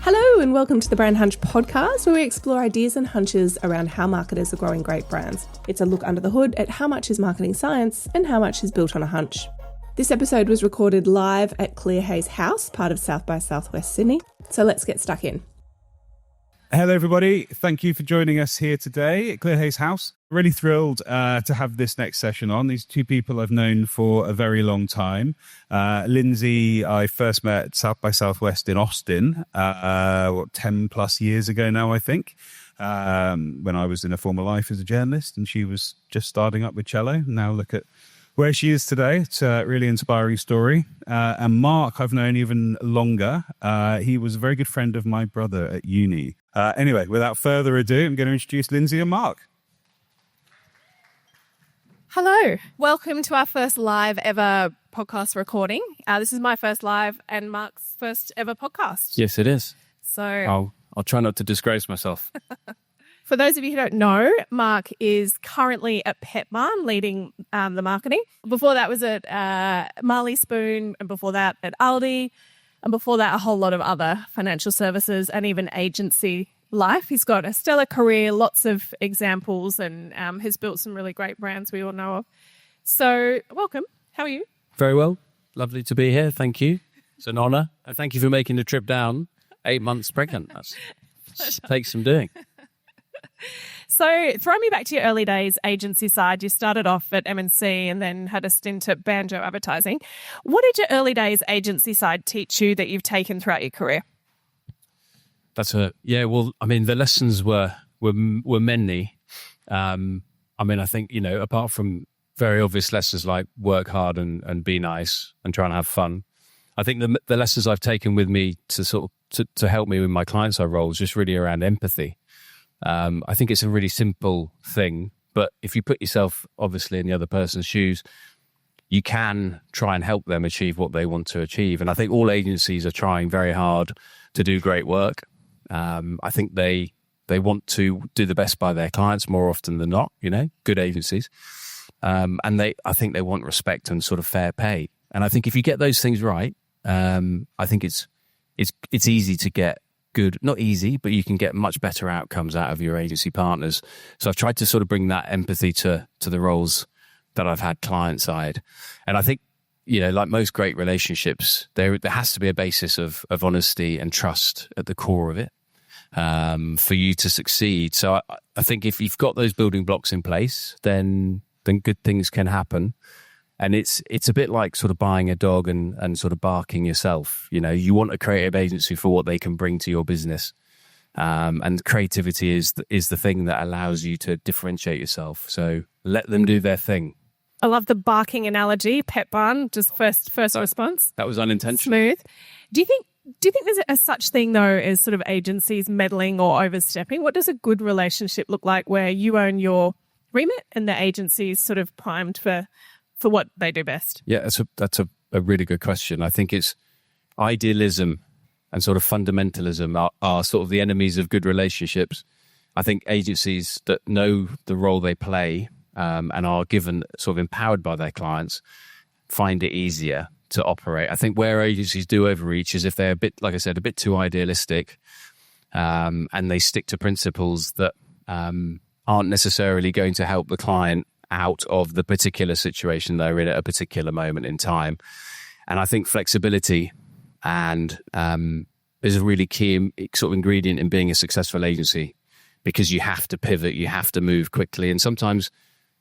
Hello and welcome to the Brand Hunch podcast, where we explore ideas and hunches around how marketers are growing great brands. It's a look under the hood at how much is marketing science and how much is built on a hunch. This episode was recorded live at Clear Hayes House, part of South by Southwest Sydney. So let's get stuck in. Hello, everybody. Thank you for joining us here today at Clear Hayes House. Really thrilled to have this next session on. These two people I've known for a very long time. Lindsay, I first met at South by Southwest in Austin, 10 plus years ago now, I think, when I was in a former life as a journalist, and she was just starting up with cello. Now look at where she is today. It's a really inspiring story. And Mark, I've known even longer. He was a very good friend of my brother at uni. Anyway, without further ado, I'm going to introduce Lindsay and Mark. Hello. Welcome to our first live ever podcast recording. This is my first live and Mark's first ever podcast. Yes, it is. So I'll try not to disgrace myself. For those of you who don't know, Mark is currently at Petbarn leading the marketing. Before that was at Marley Spoon, and before that at Aldi, and before that a whole lot of other financial services and even agency life. He's got a stellar career, lots of examples, and has built some really great brands we all know of. So welcome. How are you? Very well. Lovely to be here. Thank you. It's an honour. And thank you for making the trip down 8 months pregnant. That takes some doing. So throw me back to your early days agency side. You started off at M&C and then had a stint at Banjo Advertising. What did your early days agency side teach you that you've taken throughout your career? The lessons were many. I think, apart from very obvious lessons like work hard and be nice and try and have fun, I think the lessons I've taken with me to help me with my client side roles just really around empathy. I think it's a really simple thing, but if you put yourself obviously in the other person's shoes, you can try and help them achieve what they want to achieve. And I think all agencies are trying very hard to do great work. I think they want to do the best by their clients more often than not, good agencies. And I think they want respect and sort of fair pay. And I think if you get those things right, I think it's easy to get good, not easy, but you can get much better outcomes out of your agency partners. So I've tried to sort of bring that empathy to the roles that I've had client side. And I think, like most great relationships, there has to be a basis of honesty and trust at the core of it for you to succeed. So I think if you've got those building blocks in place, then good things can happen. And it's a bit like sort of buying a dog and sort of barking yourself. You want a creative agency for what they can bring to your business. And creativity is the thing that allows you to differentiate yourself. So let them do their thing. I love the barking analogy, Petbarn, just first response. That was unintentional. Smooth. Do you think there's a such thing, though, as sort of agencies meddling or overstepping? What does a good relationship look like where you own your remit and the agency is sort of primed for what they do best? Yeah, that's a really good question. I think it's idealism and sort of fundamentalism are sort of the enemies of good relationships. I think agencies that know the role they play and are given sort of empowered by their clients find it easier to operate. I think where agencies do overreach is if they're a bit, like I said, a bit too idealistic and they stick to principles that aren't necessarily going to help the client out of the particular situation they're in at a particular moment in time. And I think flexibility and is a really key sort of ingredient in being a successful agency, because you have to pivot, you have to move quickly. And sometimes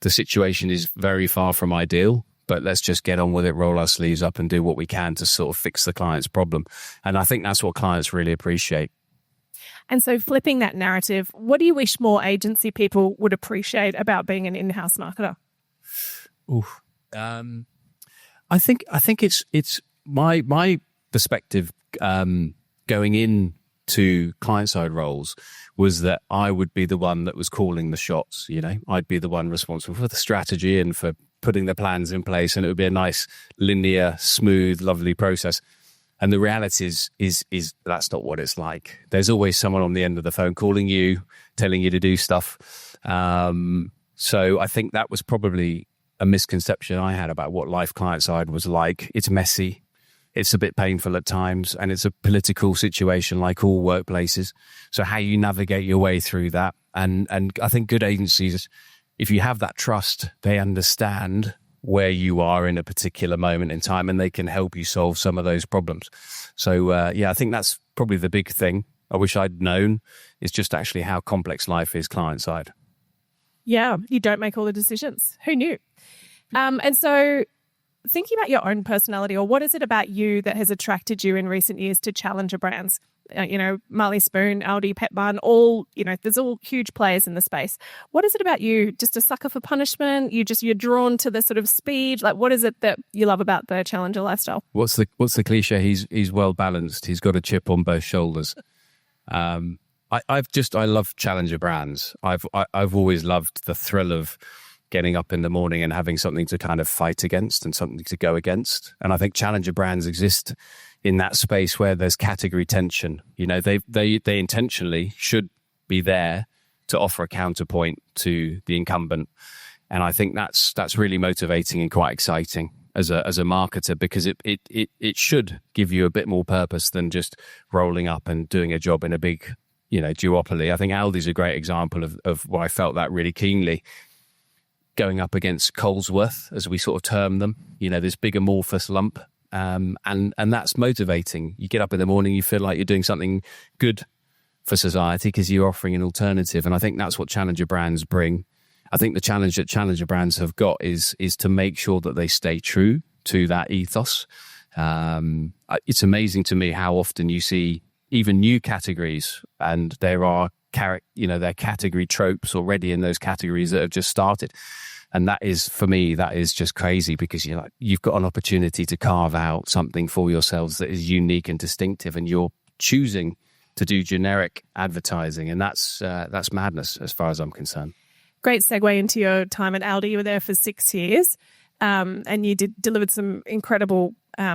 the situation is very far from ideal, but let's just get on with it, roll our sleeves up and do what we can to sort of fix the client's problem. And I think that's what clients really appreciate. And so flipping that narrative, what do you wish more agency people would appreciate about being an in-house marketer? I think it's my perspective going into client-side roles was that I would be the one that was calling the shots. I'd be the one responsible for the strategy and for putting the plans in place, and it would be a nice, linear, smooth, lovely process. And the reality is that's not what it's like. There's always someone on the end of the phone calling you, telling you to do stuff. So I think that was probably a misconception I had about what life client side was like. It's messy. It's a bit painful at times, and it's a political situation like all workplaces. So how you navigate your way through that. And I think good agencies, if you have that trust, they understand where you are in a particular moment in time, and they can help you solve some of those problems. So, I think that's probably the big thing I wish I'd known, is just actually how complex life is client side. Yeah, you don't make all the decisions. Who knew? And so thinking about your own personality, or what is it about you that has attracted you in recent years to challenger brands? Marley Spoon, Aldi, Petbarn, there's all huge players in the space. What is it about you? Just a sucker for punishment? You're drawn to the sort of speed? Like, what is it that you love about the challenger lifestyle? What's the cliche? He's well balanced. He's got a chip on both shoulders. I love challenger brands. I've always loved the thrill of getting up in the morning and having something to kind of fight against and something to go against. And I think challenger brands exist in that space where there's category tension. They intentionally should be there to offer a counterpoint to the incumbent. And I think that's really motivating and quite exciting as a marketer, because it should give you a bit more purpose than just rolling up and doing a job in a big, duopoly. I think Aldi's a great example of where I felt that really keenly, going up against Colesworth, as we sort of term them, this big amorphous lump. And that's motivating. You get up in the morning, you feel like you're doing something good for society because you're offering an alternative. And I think that's what challenger brands bring. I think the challenge that challenger brands have got is to make sure that they stay true to that ethos. It's amazing to me how often you see even new categories, and there are there are category tropes already in those categories that have just started. And that is, for me, that is just crazy, because you've got an opportunity to carve out something for yourselves that is unique and distinctive, and you're choosing to do generic advertising. And that's madness as far as I'm concerned. Great segue into your time at Aldi. You were there for 6 years, and you delivered some incredible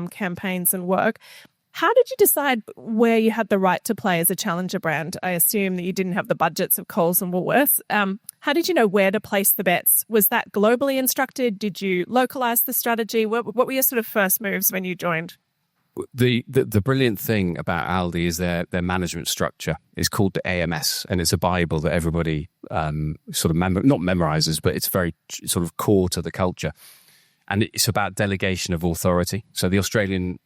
campaigns and work. How did you decide where you had the right to play as a challenger brand? I assume that you didn't have the budgets of Coles and Woolworths. How did you know where to place the bets? Was that globally instructed? Did you localize the strategy? What were your sort of first moves when you joined? The brilliant thing about Aldi is their management structure is called the AMS, and it's a Bible that everybody sort of not memorizes, but it's very sort of core to the culture. And it's about delegation of authority. So the Australian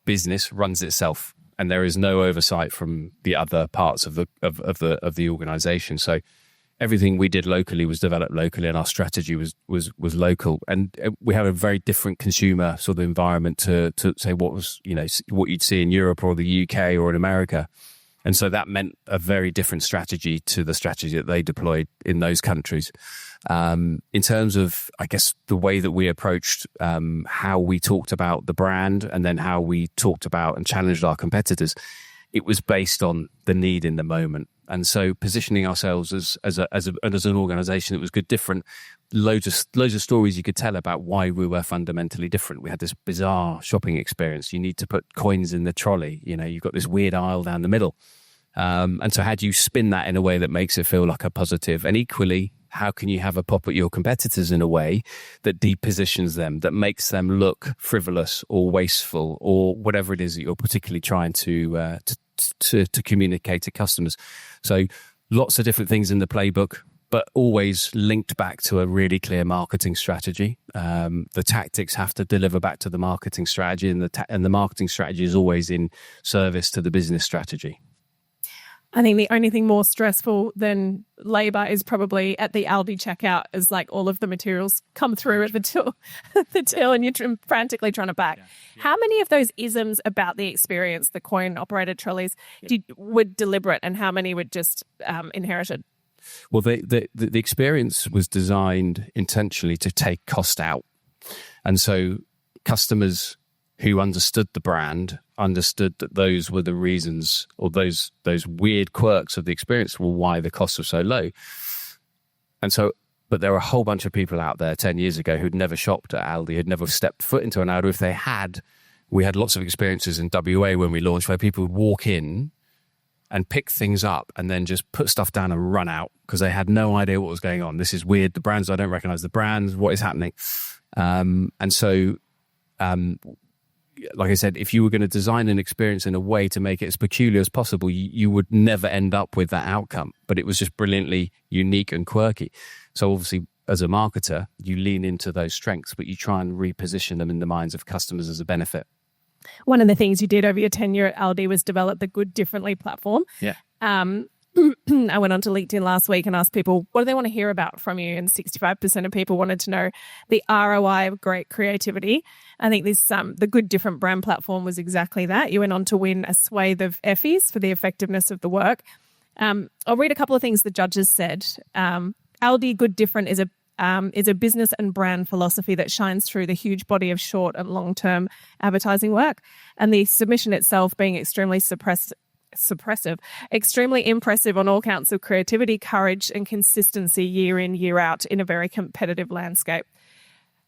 business runs itself, and there is no oversight from the other parts of the organization. So everything we did locally was developed locally, and our strategy was local. And we have a very different consumer sort of environment to say what was, what you'd see in Europe or the UK or in America. And so that meant a very different strategy to the strategy that they deployed in those countries. In terms of, I guess, the way that we approached how we talked about the brand, and then how we talked about and challenged our competitors, it was based on the need in the moment. And so positioning ourselves as an organization that was good, different, loads of stories you could tell about why we were fundamentally different. We had this bizarre shopping experience. You need to put coins in the trolley. You've got this weird aisle down the middle. And so how do you spin that in a way that makes it feel like a positive? And equally, how can you have a pop at your competitors in a way that depositions them, that makes them look frivolous or wasteful or whatever it is that you're particularly trying to communicate to customers? So lots of different things in the playbook, but always linked back to a really clear marketing strategy. The tactics have to deliver back to the marketing strategy, and the marketing strategy is always in service to the business strategy. I think the only thing more stressful than labour is probably at the Aldi checkout, as like all of the materials come through at the till, and you're frantically trying to pack. Yeah. How many of those isms about the experience, the coin-operated trolleys, were deliberate, and how many were just inherited? Well, the experience was designed intentionally to take cost out. And so customers who understood the brand understood that those were the reasons, or those weird quirks of the experience were why the costs were so low. And so, but there were a whole bunch of people out there 10 years ago who'd never shopped at Aldi, had never stepped foot into an Aldi. If they had, we had lots of experiences in WA when we launched where people would walk in and pick things up and then just put stuff down and run out because they had no idea what was going on. This is weird. The brands, I don't recognize the brands. What is happening? And so like I said, if you were going to design an experience in a way to make it as peculiar as possible, you would never end up with that outcome. But it was just brilliantly unique and quirky. So obviously, as a marketer, you lean into those strengths, but you try and reposition them in the minds of customers as a benefit. One of the things you did over your tenure at Aldi was develop the Good Differently platform. Yeah. I went onto LinkedIn last week and asked people, what do they want to hear about from you? And 65% of people wanted to know the ROI of great creativity. I think this the Good Different brand platform was exactly that. You went on to win a swathe of Effies for the effectiveness of the work. I'll read a couple of things the judges said. Aldi Good Different is a business and brand philosophy that shines through the huge body of short and long-term advertising work, and the submission itself being extremely extremely impressive on all counts of creativity, courage, and consistency year in, year out in a very competitive landscape.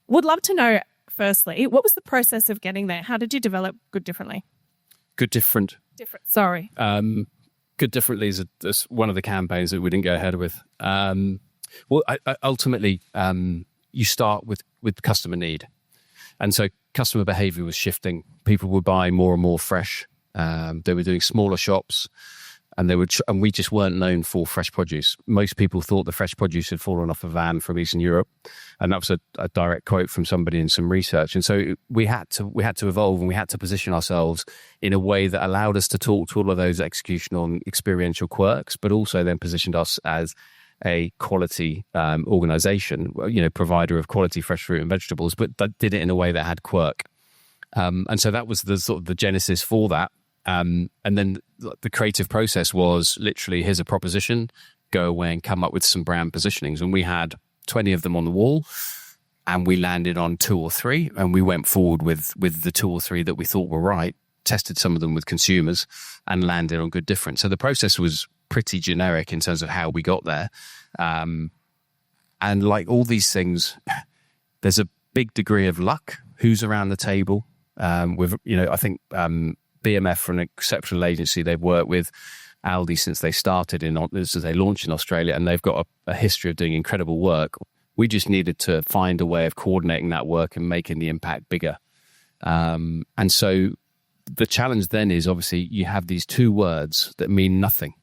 Would love to know, firstly, what was the process of getting there? How did you develop Good Differently? Good Different. Sorry. Good Differently is one of the campaigns that we didn't go ahead with. Well, ultimately, you start with customer need. And so customer behavior was shifting. People would buy more and more fresh. They were doing smaller shops, and and we just weren't known for fresh produce. Most people thought the fresh produce had fallen off a van from Eastern Europe, and that was a direct quote from somebody in some research. And so we had to evolve, and we had to position ourselves in a way that allowed us to talk to all of those executional and experiential quirks, but also then positioned us as a quality organization, provider of quality fresh fruit and vegetables, but that did it in a way that had quirk. And so that was the sort of the genesis for that. And then the creative process was literally, here's a proposition, go away and come up with some brand positionings. And we had 20 of them on the wall, and we landed on 2 or 3, and we went forward with the 2 or 3 that we thought were right, tested some of them with consumers, and landed on Good Different. So the process was pretty generic in terms of how we got there. And like all these things, there's a big degree of luck. Who's around the table? I think BMF are an exceptional agency. They've worked with Aldi since they started as they launched in Australia, and they've got a history of doing incredible work. We just needed to find a way of coordinating that work and making the impact bigger. And so the challenge then is, obviously, you have these 2 words that mean nothing.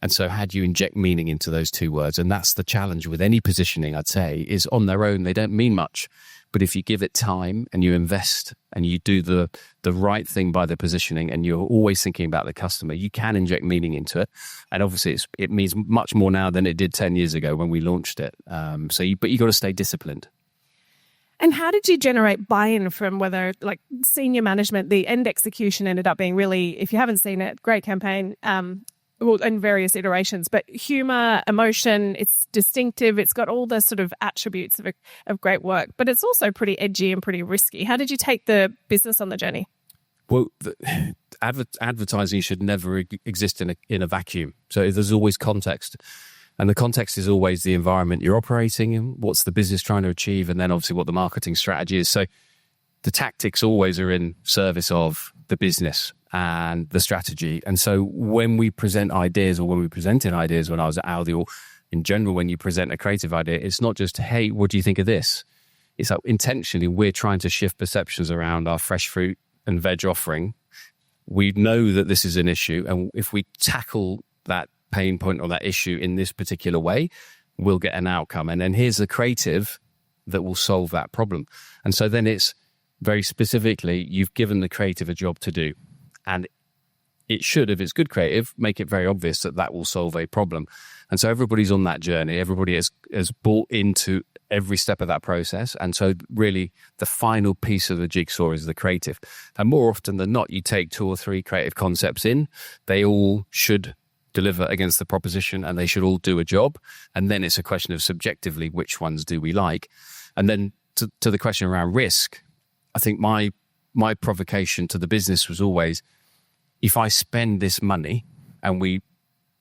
And so how do you inject meaning into those 2 words? And that's the challenge with any positioning, I'd say, is on their own, they don't mean much. But if you give it time and you invest and you do the right thing by the positioning, and you're always thinking about the customer, you can inject meaning into it. And obviously it means much more now than it did 10 years ago when we launched it. But you got to stay disciplined. And how did you generate buy-in from whether, like, senior management? The end execution ended up being really, if you haven't seen it, great campaign, in various iterations, but humor, emotion, it's distinctive. It's got all the sort of attributes of great work, but it's also pretty edgy and pretty risky. How did you take the business on the journey? Well, advertising should never exist in a vacuum. So there's always context. And the context is always the environment you're operating in, what's the business trying to achieve, and then obviously what the marketing strategy is. So the tactics always are in service of the business and the strategy. And so when we present ideas, or when we presented ideas when I was at Aldi, or in general, when you present a creative idea, it's not just, hey, what do you think of this? It's like intentionally we're trying to shift perceptions around our fresh fruit and veg offering. We know that this is an issue, and if we tackle that pain point or that issue in this particular way, we'll get an outcome. And then here's the creative that will solve that problem. And so then it's very specifically, you've given the creative a job to do. And it should, if it's good creative, make it very obvious that will solve a problem. And so everybody's on that journey. Everybody has bought into every step of that process. And so really the final piece of the jigsaw is the creative. And more often than not, you take 2 or 3 creative concepts in, they all should deliver against the proposition, and they should all do a job. And then it's a question of subjectively, which ones do we like? And then to the question around risk, I think my provocation to the business was always, if I spend this money and we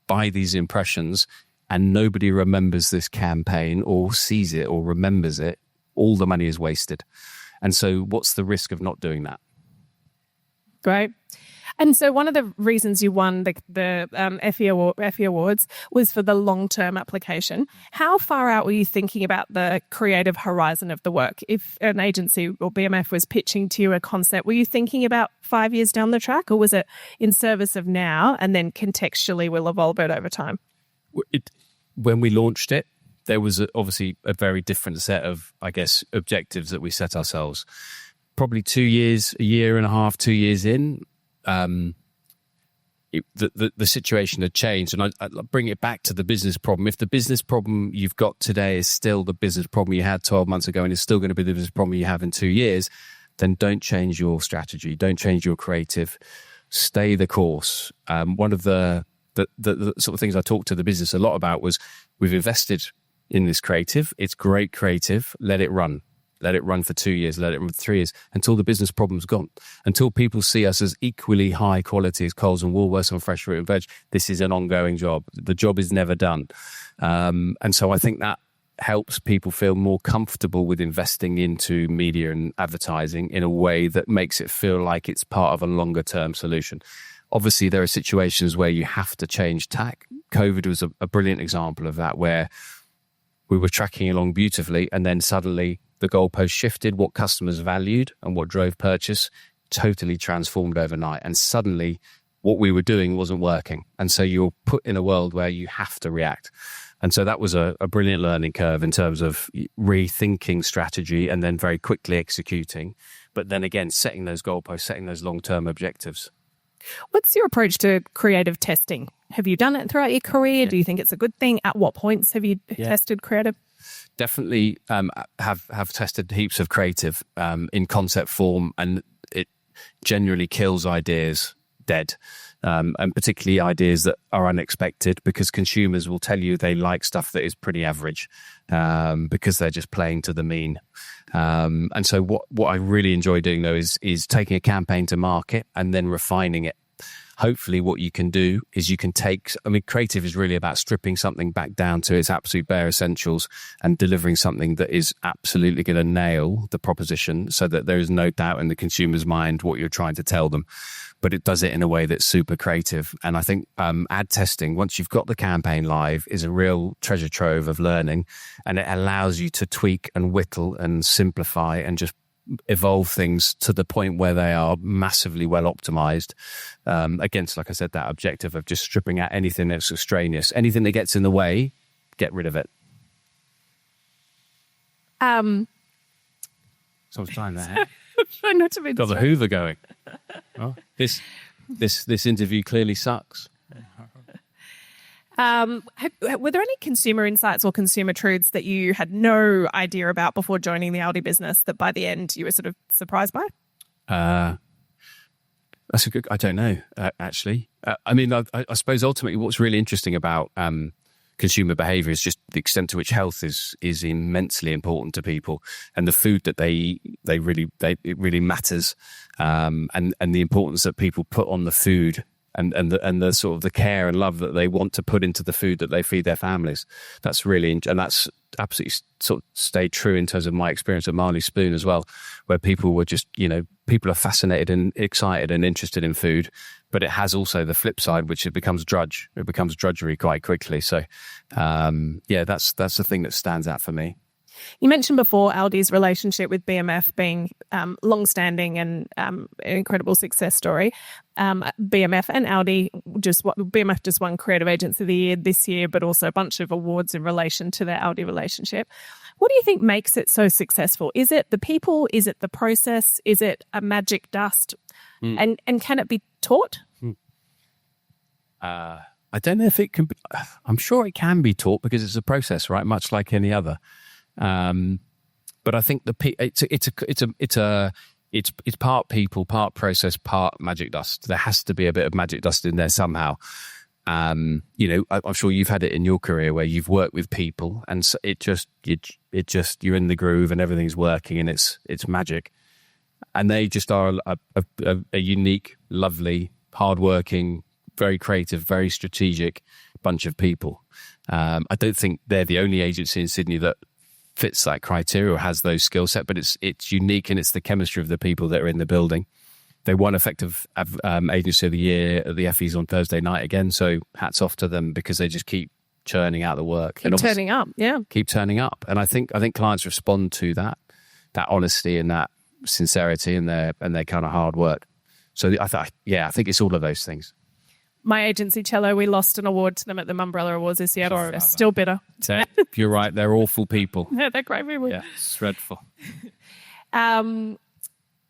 buy these impressions and nobody remembers this campaign or sees it or remembers it, all the money is wasted. And so what's the risk of not doing that? Great. And so one of the reasons you won the Effie Awards was for the long-term application. How far out were you thinking about the creative horizon of the work? If an agency or BMF was pitching to you a concept, were you thinking about 5 years down the track, or was it in service of now and then contextually we'll evolve it over time? When we launched it, there was obviously a very different set of, I guess, objectives that we set ourselves. Probably 2 years, a year and a half, 2 years in, the situation had changed. And I bring it back to the business problem. If the business problem you've got today is still the business problem you had 12 months ago and is still going to be the business problem you have in 2 years, then don't change your strategy. Don't change your creative. Stay the course. One of the sort of things I talked to the business a lot about was we've invested in this creative. It's great creative. Let it run. Let it run for 2 years. Let it run for 3 years until the business problem's gone. Until people see us as equally high quality as Coles and Woolworths on fresh fruit and veg. This is an ongoing job. The job is never done. And so I think that helps people feel more comfortable with investing into media and advertising in a way that makes it feel like it's part of a longer term solution. Obviously, there are situations where you have to change tack. COVID was a brilliant example of that, where we were tracking along beautifully and then suddenly the goalpost shifted. What customers valued and what drove purchase totally transformed overnight. And suddenly what we were doing wasn't working. And so you're put in a world where you have to react. And so that was a brilliant learning curve in terms of rethinking strategy and then very quickly executing. But then again, setting those goalposts, setting those long-term objectives. What's your approach to creative testing? Have you done it throughout your career? Do you think it's a good thing? At what points have you tested creative? Definitely have tested heaps of creative in concept form, and it generally kills ideas dead, and particularly ideas that are unexpected, because consumers will tell you they like stuff that is pretty average because they're just playing to the mean. And so what I really enjoy doing, though, is taking a campaign to market and then refining it. Hopefully what you can do is you can creative is really about stripping something back down to its absolute bare essentials and delivering something that is absolutely going to nail the proposition so that there is no doubt in the consumer's mind what you're trying to tell them. But it does it in a way that's super creative. And I think ad testing, once you've got the campaign live, is a real treasure trove of learning, and it allows you to tweak and whittle and simplify and just evolve things to the point where they are massively well optimized against, like I said, that objective of just stripping out anything that's extraneous. Anything that gets in the way, get rid of it. Someone's trying that. Try not to be got the Hoover going. Oh, this interview clearly sucks. Were there any consumer insights or consumer truths that you had no idea about before joining the Aldi business that by the end you were sort of surprised by? That's a good. I don't know, actually. I suppose ultimately what's really interesting about consumer behaviour is just the extent to which health is immensely important to people, and the food that they eat, it really matters, and the importance that people put on the food. And the sort of the care and love that they want to put into the food that they feed their families. That's really, and that's absolutely sort of stayed true in terms of my experience at Marley Spoon as well, where people were just, people are fascinated and excited and interested in food, but it has also the flip side, which it becomes drudgery quite quickly. So, that's the thing that stands out for me. You mentioned before Aldi's relationship with BMF being long-standing and an incredible success story. BMF and Aldi BMF just won Creative Agency of the Year this year, but also a bunch of awards in relation to their Aldi relationship. What do you think makes it so successful? Is it the people? Is it the process? Is it a magic dust? And can it be taught? I don't know if it can be. I'm sure it can be taught because it's a process, right? Much like any other. But I think it's part people, part process, part magic dust. There has to be a bit of magic dust in there somehow. I'm sure you've had it in your career where you've worked with people and so you're in the groove and everything's working and it's magic. And they just are a unique, lovely, hardworking, very creative, very strategic bunch of people. I don't think they're the only agency in Sydney that fits that criteria or has those skill set, but it's unique and it's the chemistry of the people that are in the building They won Effective Agency of the Year at the Effies on Thursday night again. So hats off to them because they just keep churning out the work. Keep turning up, yeah. Keep turning up. And I think clients respond to that honesty and that sincerity and their kind of hard work. So I think it's all of those things. My agency, Cello, we lost an award to them at the Umbrella Awards this year. They're still bitter. You're right. They're awful people. Yeah, they're great people. Yeah, it's dreadful.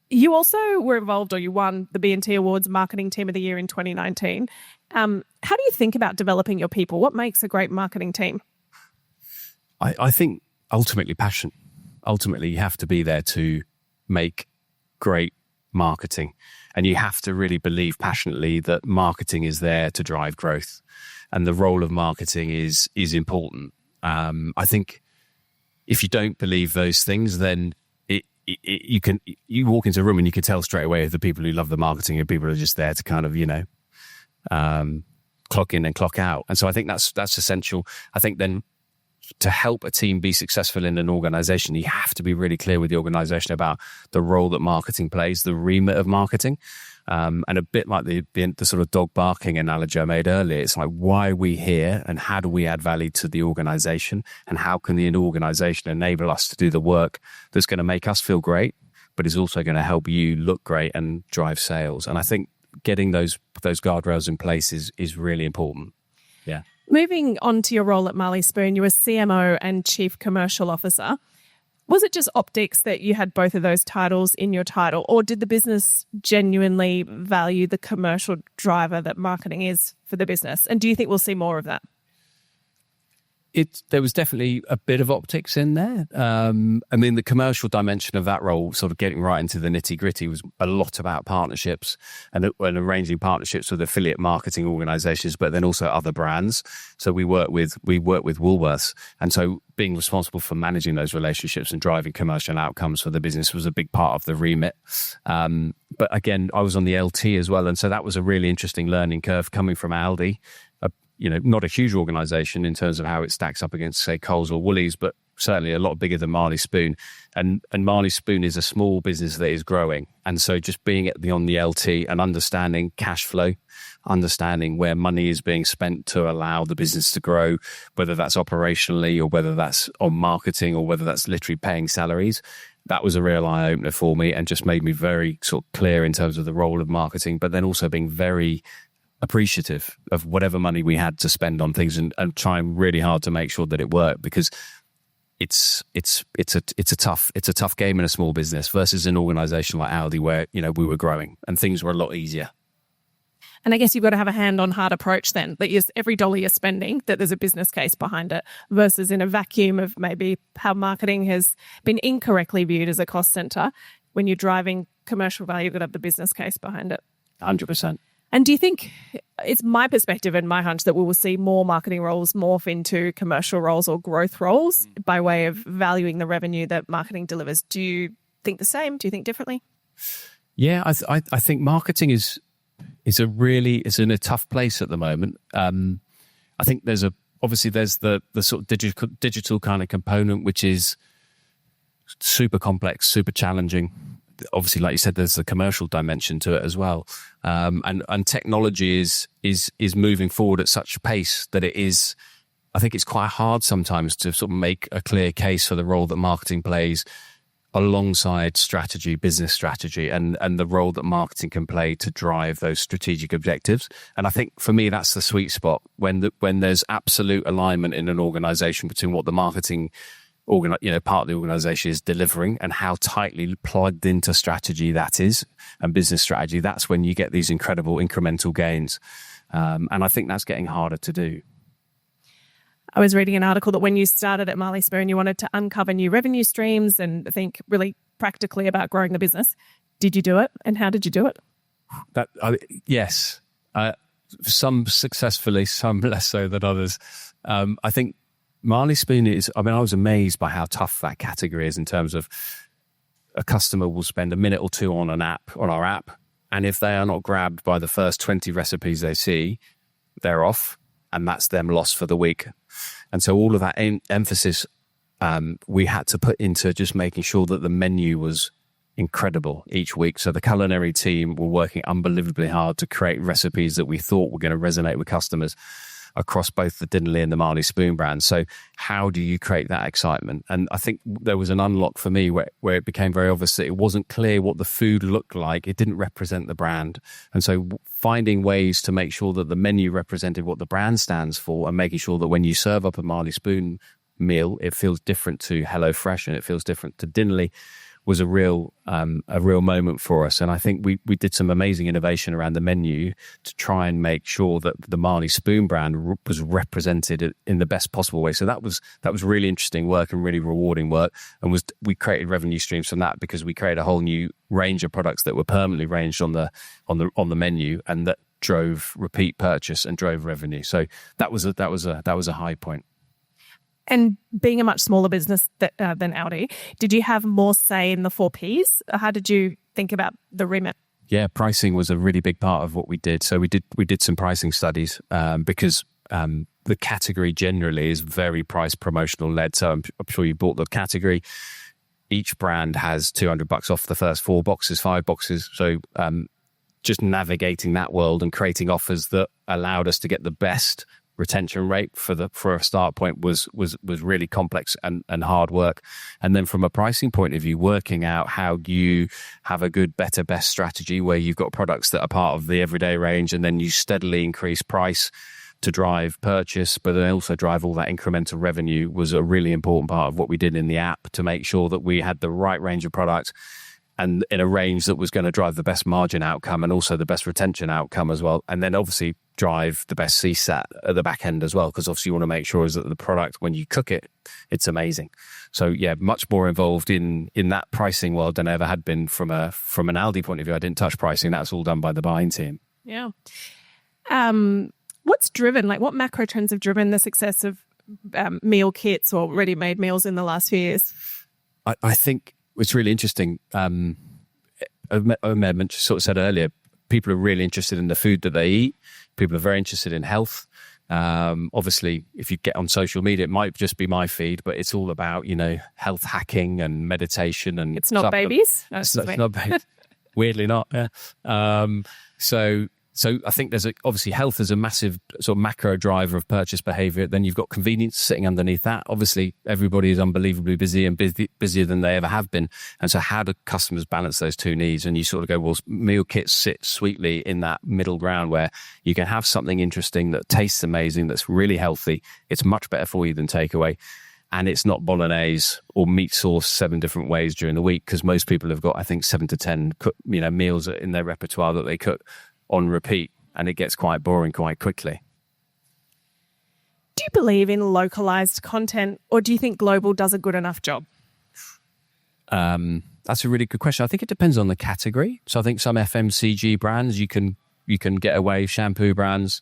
You also were involved, or you won the B&T Awards Marketing Team of the Year in 2019. How do you think about developing your people? What makes a great marketing team? I think ultimately passion. Ultimately, you have to be there to make great marketing. And you have to really believe passionately that marketing is there to drive growth. And the role of marketing is important. I think if you don't believe those things, then you walk into a room and you can tell straight away if the people who love the marketing and people are just there to kind of, clock in and clock out. And so I think that's essential. I think then to help a team be successful in an organization, you have to be really clear with the organization about the role that marketing plays, the remit of marketing. And a bit like the sort of dog barking analogy I made earlier, it's like, why are we here and how do we add value to the organization? And how can the organization enable us to do the work that's going to make us feel great, but is also going to help you look great and drive sales? And I think getting those guardrails in place is really important. Yeah. Moving on to your role at Marley Spoon, you were CMO and Chief Commercial Officer. Was it just optics that you had both of those titles in your title, or did the business genuinely value the commercial driver that marketing is for the business? And do you think we'll see more of that? There was definitely a bit of optics in there. The commercial dimension of that role, sort of getting right into the nitty gritty, was a lot about partnerships and arranging partnerships with affiliate marketing organizations, but then also other brands. So we work with Woolworths. And so being responsible for managing those relationships and driving commercial outcomes for the business was a big part of the remit. But again, I was on the LT as well. And so that was a really interesting learning curve coming from Aldi. Not a huge organization in terms of how it stacks up against, say, Coles or Woolies, but certainly a lot bigger than Marley Spoon. And Marley Spoon is a small business that is growing. And so just being on the LT and understanding cash flow, understanding where money is being spent to allow the business to grow, whether that's operationally or whether that's on marketing or whether that's literally paying salaries, that was a real eye-opener for me and just made me very sort of clear in terms of the role of marketing, but then also being very appreciative of whatever money we had to spend on things and trying really hard to make sure that it worked, because it's a tough game in a small business versus an organization like Aldi where we were growing and things were a lot easier. And I guess you've got to have a hand-on-heart approach then, that every dollar you're spending, that there's a business case behind it, versus in a vacuum of maybe how marketing has been incorrectly viewed as a cost center. When you're driving commercial value, you've got to have the business case behind it. 100%. And do you think, it's my perspective and my hunch, that we will see more marketing roles morph into commercial roles or growth roles by way of valuing the revenue that marketing delivers? Do you think the same? Do you think differently? Yeah, I think marketing is in a tough place at the moment. I think there's the sort of digital kind of component, which is super complex, super challenging. Obviously, like you said, there's a commercial dimension to it as well, and technology is moving forward at such a pace that it is. I think it's quite hard sometimes to sort of make a clear case for the role that marketing plays alongside strategy, business strategy, and the role that marketing can play to drive those strategic objectives. And I think for me, that's the sweet spot when there's absolute alignment in an organization between what the marketing part of the organization is delivering and how tightly plugged into strategy that is and business strategy. That's when you get these incredible incremental gains. And I think that's getting harder to do. I was reading an article that when you started at Marley Spoon, you wanted to uncover new revenue streams and think really practically about growing the business. Did you do it? And how did you do it? Yes. Some successfully, some less so than others. I think Marley Spoon I was amazed by how tough that category is in terms of a customer will spend a minute or two on our app. And if they are not grabbed by the first 20 recipes they see, they're off and that's them lost for the week. And so all of that emphasis we had to put into just making sure that the menu was incredible each week. So the culinary team were working unbelievably hard to create recipes that we thought were going to resonate with customers across both the Dinnerly and the Marley Spoon brands. So how do you create that excitement? And I think there was an unlock for me where it became very obvious that it wasn't clear what the food looked like. It didn't represent the brand. And so finding ways to make sure that the menu represented what the brand stands for and making sure that when you serve up a Marley Spoon meal, it feels different to HelloFresh and it feels different to Dinnerly was a real moment for us. And I think we did some amazing innovation around the menu to try and make sure that the Marley Spoon brand was represented in the best possible way. So that was really interesting work and really rewarding work. And we created revenue streams from that because we created a whole new range of products that were permanently ranged on the menu, and that drove repeat purchase and drove revenue. So that was a high point. And being a much smaller business than Aldi, did you have more say in the 4 Ps? How did you think about the remit? Yeah, pricing was a really big part of what we did. So we did some pricing studies because the category generally is very price promotional led. So I'm sure you bought the category. Each brand has $200 off the first 4 boxes, 5 boxes. So just navigating that world and creating offers that allowed us to get the best retention rate for a start point was really complex and hard work. And then from a pricing point of view, working out how you have a good, better, best strategy where you've got products that are part of the everyday range, and then you steadily increase price to drive purchase, but then also drive all that incremental revenue was a really important part of what we did in the app to make sure that we had the right range of products and in a range that was going to drive the best margin outcome and also the best retention outcome as well. And then obviously drive the best CSAT at the back end as well, because obviously you want to make sure is that the product, when you cook it, it's amazing. So yeah, much more involved in that pricing world than I ever had been from an Aldi point of view. I didn't touch pricing. That's all done by the buying team. Yeah. What's driven, what macro trends have driven the success of meal kits or ready-made meals in the last few years? I think it's really interesting. Ahmed sort of said earlier, people are really interested in the food that they eat. People are very interested in health. Obviously, if you get on social media, it might just be my feed, but it's all about, health hacking and meditation. And it's not babies? No, it's not babies. Weirdly not, yeah. So I think there's obviously health is a massive sort of macro driver of purchase behavior. Then you've got convenience sitting underneath that. Obviously, everybody is unbelievably busy and busier than they ever have been. And so how do customers balance those two needs? And you sort of go, well, meal kits sit sweetly in that middle ground where you can have something interesting that tastes amazing, that's really healthy. It's much better for you than takeaway. And it's not bolognese or meat sauce 7 different ways during the week, because most people have got, I think, 7 to 10 meals in their repertoire that they cook on repeat, and it gets quite boring quite quickly. Do you believe in localized content, or do you think global does a good enough job? That's a really good question. I think it depends on the category. So I think some FMCG brands you can get away, shampoo brands.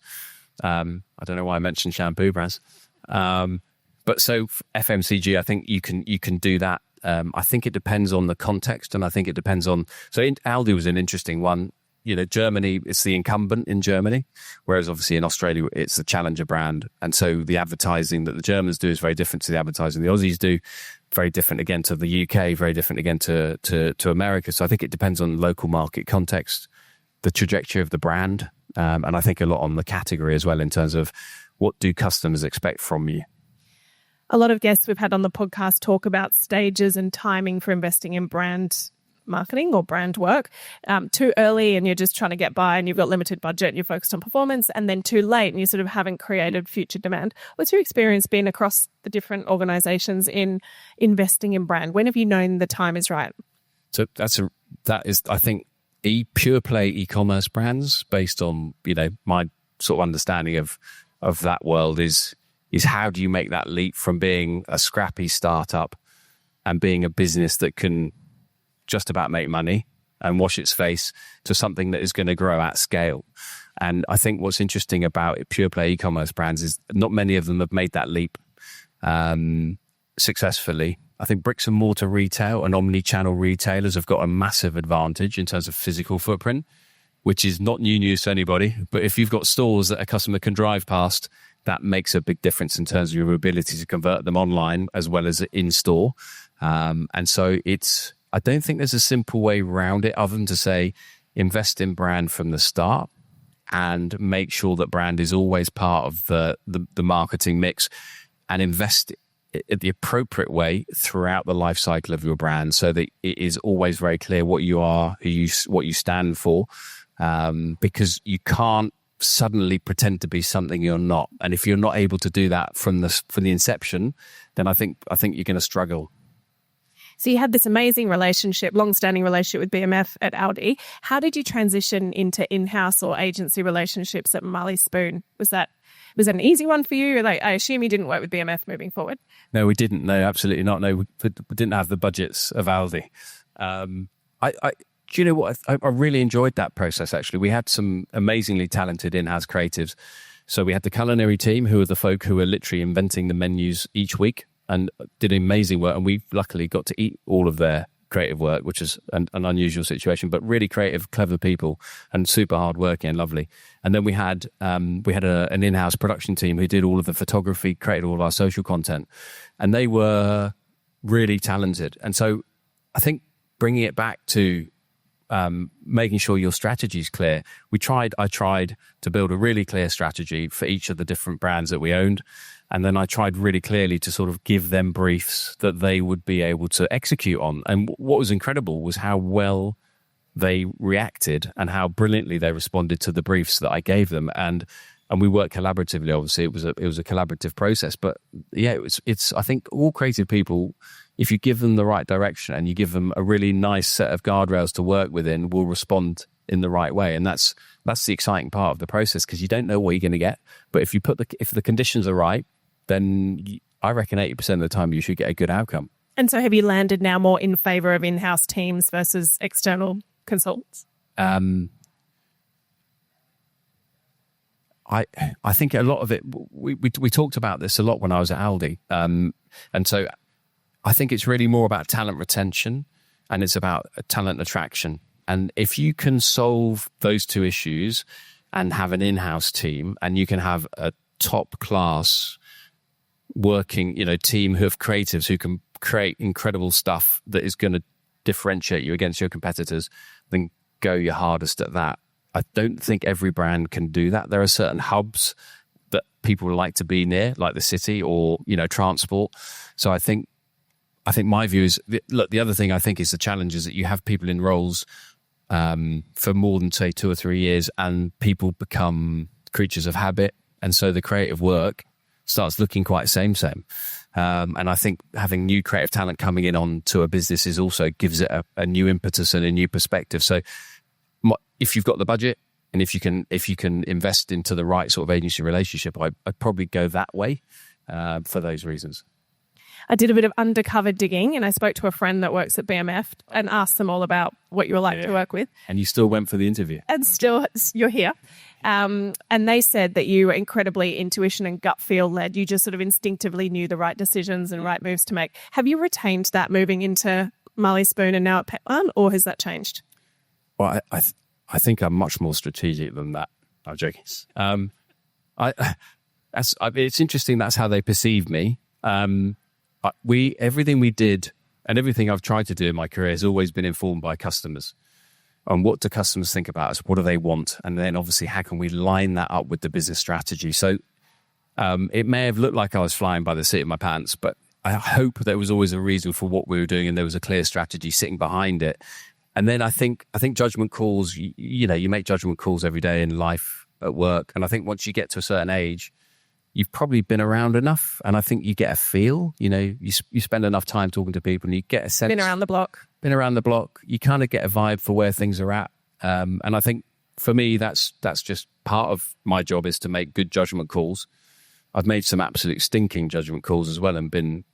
I don't know why I mentioned shampoo brands. But so FMCG, I think you can do that. I think it depends on the context, and I think it depends on. So Aldi was an interesting one. Germany, it's the incumbent in Germany, whereas obviously in Australia, it's the challenger brand. And so the advertising that the Germans do is very different to the advertising the Aussies do, very different again to the UK, very different again to America. So I think it depends on local market context, the trajectory of the brand, and I think a lot on the category as well in terms of what do customers expect from you. A lot of guests we've had on the podcast talk about stages and timing for investing in brand marketing or brand work. Too early and you're just trying to get by and you've got limited budget and you're focused on performance, and then too late and you sort of haven't created future demand. What's your experience been across the different organizations in investing in brand? When have you known the time is right? So that is I think pure play e-commerce brands, based on my sort of understanding of that world is how do you make that leap from being a scrappy startup and being a business that can just about make money and wash its face to something that is going to grow at scale. And I think what's interesting about pure play e-commerce brands is not many of them have made that leap successfully. I think bricks and mortar retail and omni-channel retailers have got a massive advantage in terms of physical footprint, which is not new news to anybody. But if you've got stores that a customer can drive past, that makes a big difference in terms of your ability to convert them online as well as in store. And so I don't think there's a simple way around it other than to say invest in brand from the start and make sure that brand is always part of the marketing mix, and invest it the appropriate way throughout the life cycle of your brand, so that it is always very clear what you are, what you stand for, because you can't suddenly pretend to be something you're not. And if you're not able to do that from the inception, then I think you're going to struggle. So you had this amazing relationship, long-standing relationship with BMF at Aldi. How did you transition into in-house or agency relationships at Marley Spoon? Was that an easy one for you? Like, I assume you didn't work with BMF moving forward. No, we didn't. No, absolutely not. No, we didn't have the budgets of Aldi. Do you know what? I really enjoyed that process, actually. We had some amazingly talented in-house creatives. So we had the culinary team, who are the folk who are literally inventing the menus each week and did amazing work. And we luckily got to eat all of their creative work, which is an unusual situation, but really creative, clever people and super hardworking and lovely. And then we had an in-house production team who did all of the photography, created all of our social content, and they were really talented. And so I think bringing it back to making sure your strategy is clear. I tried to build a really clear strategy for each of the different brands that we owned. And then I tried really clearly to sort of give them briefs that they would be able to execute on. And what was incredible was how well they reacted and how brilliantly they responded to the briefs that I gave them. And we worked collaboratively. Obviously, it was a collaborative process. But yeah, it's I think all creative people, if you give them the right direction and you give them a really nice set of guardrails to work within, will respond in the right way. And that's the exciting part of the process, because you don't know what you're going to get. But if the conditions are right, then I reckon 80% of the time you should get a good outcome. And so have you landed now more in favour of in-house teams versus external consultants? I think a lot of it, we talked about this a lot when I was at Aldi. And so I think it's really more about talent retention and it's about talent attraction. And if you can solve those two issues and have an in-house team, and you can have a top class working, team who have creatives who can create incredible stuff that is going to differentiate you against your competitors, then go your hardest at that. I don't think every brand can do that. There are certain hubs that people like to be near, like the city or, transport. So I think my view is, look, the other thing I think is the challenge is that you have people in roles for more than, say, 2 or 3 years, and people become creatures of habit. And so the creative work starts looking quite same. And I think having new creative talent coming in onto a business is also gives it a new impetus and a new perspective. So if you've got the budget and if you can invest into the right sort of agency relationship, I'd probably go that way for those reasons. I did a bit of undercover digging and I spoke to a friend that works at BMF and asked them all about what you were like to work with. And you still went for the interview. And still, you're here. And they said that you were incredibly intuition and gut feel led. You just sort of instinctively knew the right decisions and right moves to make. Have you retained that moving into Marley Spoon and now at Petbarn, or has that changed? Well, I think I'm much more strategic than that. I'm joking. It's interesting. That's how they perceive me. Everything we did and everything I've tried to do in my career has always been informed by customers. And what do customers think about us? What do they want? And then obviously, how can we line that up with the business strategy? So it may have looked like I was flying by the seat of my pants, but I hope there was always a reason for what we were doing and there was a clear strategy sitting behind it. And then I think judgment calls, you make judgment calls every day in life, at work. And I think once you get to a certain age, you've probably been around enough. And I think you get a feel, you spend enough time talking to people and you get a sense. Been around the block. You kind of get a vibe for where things are at. And I think for me, that's just part of my job, is to make good judgment calls. I've made some absolute stinking judgment calls as well and been,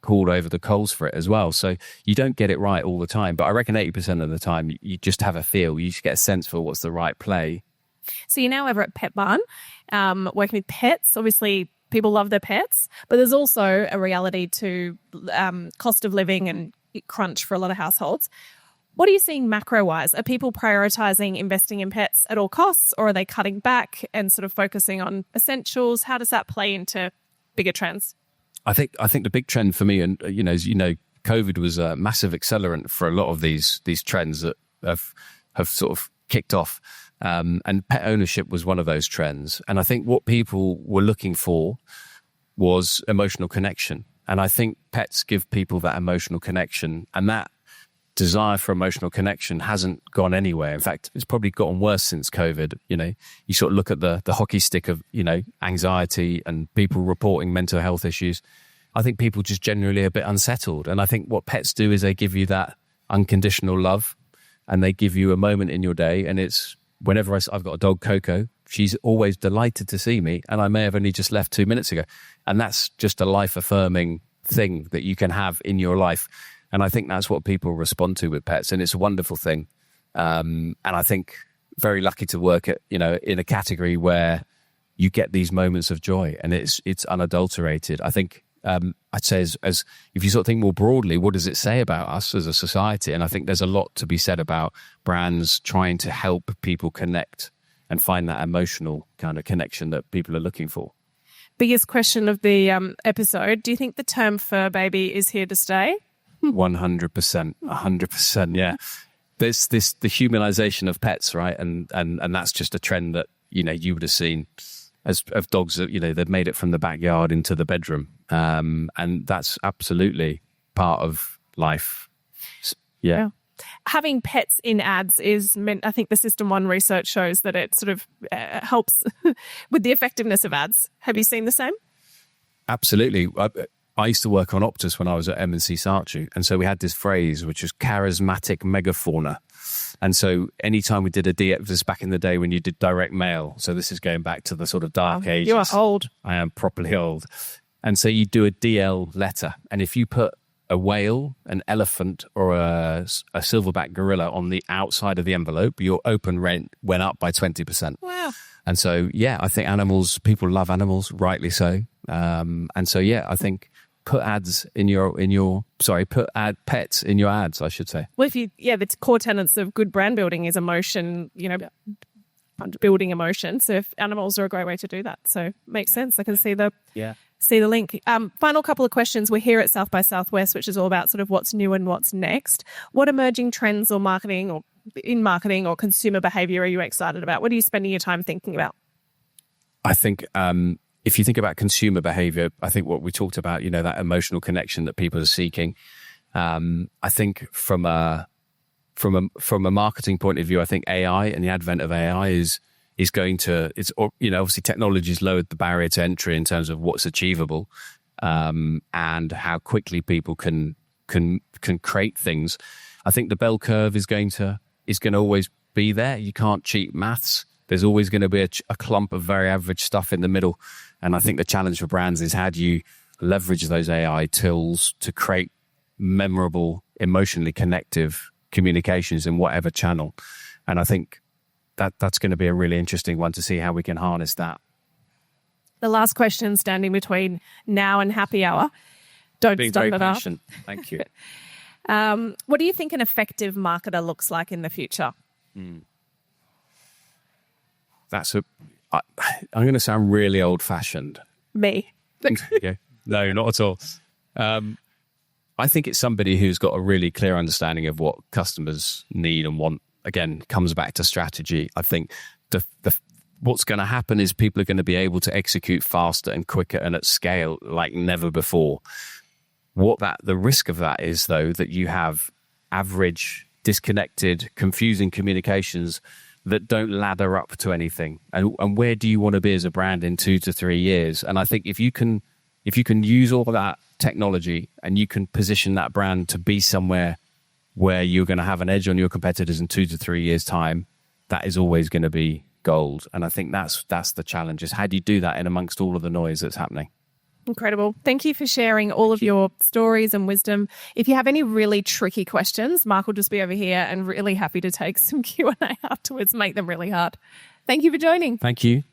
called over the coals for it as well. So you don't get it right all the time. But I reckon 80% of the time, you just have a feel. You just get a sense for what's the right play. So you're now over at Petbarn, working with pets. Obviously, people love their pets, but there's also a reality to cost of living and crunch for a lot of households. What are you seeing macro-wise? Are people prioritising investing in pets at all costs, or are they cutting back and sort of focusing on essentials? How does that play into bigger trends? I think the big trend for me, and as you know, COVID was a massive accelerant for a lot of these trends that have sort of kicked off. And pet ownership was one of those trends. And I think what people were looking for was emotional connection. And I think pets give people that emotional connection, and that desire for emotional connection hasn't gone anywhere. In fact, it's probably gotten worse since COVID. You know, you sort of look at the hockey stick of, you know, anxiety and people reporting mental health issues. I think people just generally are a bit unsettled. And I think what pets do is they give you that unconditional love, and they give you a moment in your day. And it's whenever I've got a dog, Coco, she's always delighted to see me. And I may have only just left 2 minutes ago. And that's just a life affirming thing that you can have in your life. And I think that's what people respond to with pets. And it's a wonderful thing. And I think very lucky to work at, you know, in a category where you get these moments of joy and it's unadulterated. I think I'd say as if you sort of think more broadly, what does it say about us as a society? And I think there's a lot to be said about brands trying to help people connect and find that emotional kind of connection that people are looking for. Biggest question of the episode. Do you think the term fur baby is here to stay? 100%, 100%. Yeah. There's the humanization of pets, right? And that's just a trend that, you know, you would have seen as of dogs that, you know, they've made it from the backyard into the bedroom. And that's absolutely part of life. Yeah. Having pets in ads is meant, I think the System 1 research shows that it sort of helps with the effectiveness of ads. Have you seen the same? Absolutely. I used to work on Optus when I was at M&C Saatchi. And so we had this phrase, which was charismatic megafauna. And so anytime we did a DX, this back in the day when you did direct mail. So this is going back to the sort of dark ages. You are old. I am properly old. And so you do a DL letter. And if you put a whale, an elephant, or a silverback gorilla on the outside of the envelope, your open rent went up by 20%. Wow. And so, yeah, I think people love animals, rightly so. And so, yeah, I think put pets in your ads, I should say. Well, the core tenets of good brand building is emotion, you know, building emotion. So if animals are a great way to do that. So makes sense. I can see the link. Final couple of questions. We're here at South by Southwest, which is all about sort of what's new and what's next. What emerging trends or marketing or consumer behavior are you excited about? What are you spending your time thinking about? I think if you think about consumer behavior, I think what we talked about, you know, that emotional connection that people are seeking. I think from a marketing point of view, I think AI and the advent of AI is going to, you know, obviously technology's lowered the barrier to entry in terms of what's achievable, and how quickly people can create things. I think the bell curve is going to always be there. You can't cheat maths. There's always going to be a clump of very average stuff in the middle. And I think the challenge for brands is how do you leverage those AI tools to create memorable, emotionally connective communications in whatever channel. And I think that's going to be a really interesting one to see how we can harness that. The last question, standing between now and happy hour. Don't stop it up. Thank you. What do you think an effective marketer looks like in the future? I'm going to sound really old-fashioned. Me. Okay. No, not at all. I think it's somebody who's got a really clear understanding of what customers need and want. Again, comes back to strategy. I think what's going to happen is people are going to be able to execute faster and quicker and at scale like never before. The risk of that is, though, that you have average, disconnected, confusing communications that don't ladder up to anything. And where do you want to be as a brand in 2 to 3 years? And I think if you can use all of that technology and you can position that brand to be somewhere where you're going to have an edge on your competitors in 2 to 3 years' time, that is always going to be gold. And I think that's the challenge, is how do you do that in amongst all of the noise that's happening? Incredible. Thank you for sharing all of your stories and wisdom. If you have any really tricky questions, Mark will just be over here and really happy to take some Q&A afterwards, make them really hard. Thank you for joining. Thank you.